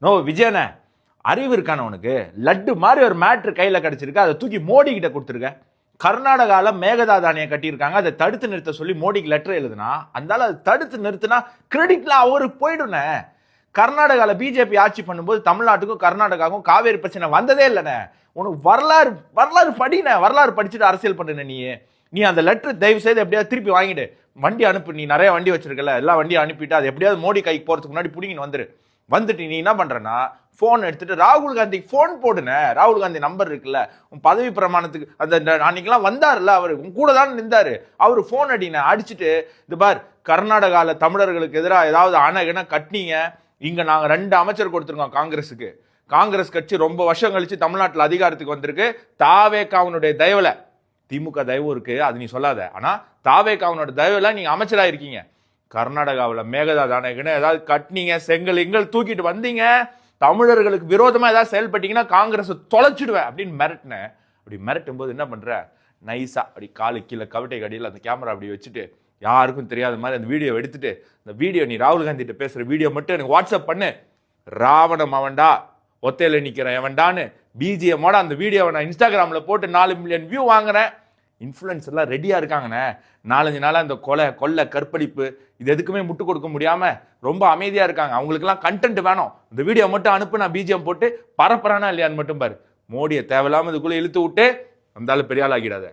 No விஜயன அறிவு இருக்கான உனக்கு? லட்டு மாதிரி ஒரு மேட்ரு கையில கிடைச்சிருக்கு, அதை தூக்கி மோடி கிட்ட கொடுத்துருக்க. கர்நாடகால மேகதாதானியை கட்டியிருக்காங்க, அதை தடுத்து நிறுத்த சொல்லி மோடிக்கு லெட்டர் எழுதுனா, அதனால அதை தடுத்து நிறுத்தினா கிரெடிட்ல அவருக்கு போயிடுனே. கர்நாடகால பிஜேபி ஆட்சி பண்ணும்போது தமிழ்நாட்டுக்கும் கர்நாடகாவுக்கும் காவேரி பிரச்சனை வந்ததே இல்லைண்ணே. உனக்கு வரலாறு படின, வரலாறு படிச்சுட்டு அரசியல் பண்ணுன நீ அந்த லெட்டர் தயவு செய்து எப்படியாவது திருப்பி வாங்கிடு. வண்டி அனுப்பு, நீ நிறைய வண்டி வச்சிருக்கல, எல்லா வண்டியும் அனுப்பிட்டு அது எப்படியாவது மோடி கைக்கு போறதுக்கு முன்னாடி புடிங்கின்னு வந்துட்டு நீ என்ன பண்றனா, போன் எடுத்துட்டு ராகுல் காந்திக்கு போன் போடுன. ராகுல் காந்தி நம்பர் இருக்குல்ல, உன் பதவி பிரமாணத்துக்கு அந்த அன்னைக்கெல்லாம் வந்தாருல்ல, அவர் உன் கூட தான் நின்றாரு, அவரு போன் அடிச்சுட்டு, இது பார் கர்நாடகால தமிழர்களுக்கு எதிராக ஏதாவது அணை கட்டினீங்க, இங்க நாங்க 2 அமைச்சர் கொடுத்துருக்கோம் காங்கிரஸுக்கு. காங்கிரஸ் கட்சி ரொம்ப வருஷம் கழிச்சு தமிழ்நாட்டில் அதிகாரத்துக்கு வந்திருக்கு. தாவேகாவுனுடைய தயவுல, திமுக தயவு இருக்கு அது நீ சொல்லாத, ஆனா தாவேகாவுனோட தயவுல நீங்க அமைச்சரா இருக்கீங்க. கர்நாடகாவில் மேகதாதானே ஏதாவது கட்டினீங்க, செங்கல் எங்கள் தூக்கிட்டு வந்தீங்க, தமிழர்களுக்கு விரோதமா ஏதாவது செயல்பட்டீங்கன்னா காங்கிரஸ் தொலைச்சிடுவேன் அப்படின்னு மிரட்டினேன். அப்படி மிரட்டும் போது என்ன பண்ற, நைஸா அப்படி காலு கீழே கவிட்டை கடியில் அந்த கேமரா அப்படி வச்சுட்டு யாருக்கும் தெரியாத மாதிரி அந்த வீடியோ எடுத்துட்டு, இந்த வீடியோ நீ ராகுல் காந்தி கிட்ட பேசுற வீடியோ மட்டும் எனக்கு வாட்ஸ்அப் பண்ணு, ராவணம் அவன்டா ஒத்தையில நிக்கிறேன் எவன்டான்னு பிஜிஎம்மோட அந்த வீடியோவை நான் இன்ஸ்டாகிராம்ல போட்டு 4 மில்லியன் வியூ வாங்குறேன். இன்ஃப்ளூயன்ஸ் எல்லாம் ரெடியா இருக்காங்கண்ணே. 4-5 நாளா இந்த கொலை கற்பழிப்பு இது எதுக்குமே முட்டு கொடுக்க முடியாம ரொம்ப அமைதியா இருக்காங்க. அவங்களுக்கு எல்லாம் கண்டென்ட் வேணும், இந்த வீடியோ மட்டும் அனுப்பு, நான் பிஜிஎம் போட்டு பரப்புறானா இல்லையான்னு மட்டும் பாரு. மோடியை தேவையில்லாம இதுக்குள்ள இழுத்து விட்டு அந்த ஆளு பெரிய ஆள் ஆகிடாத.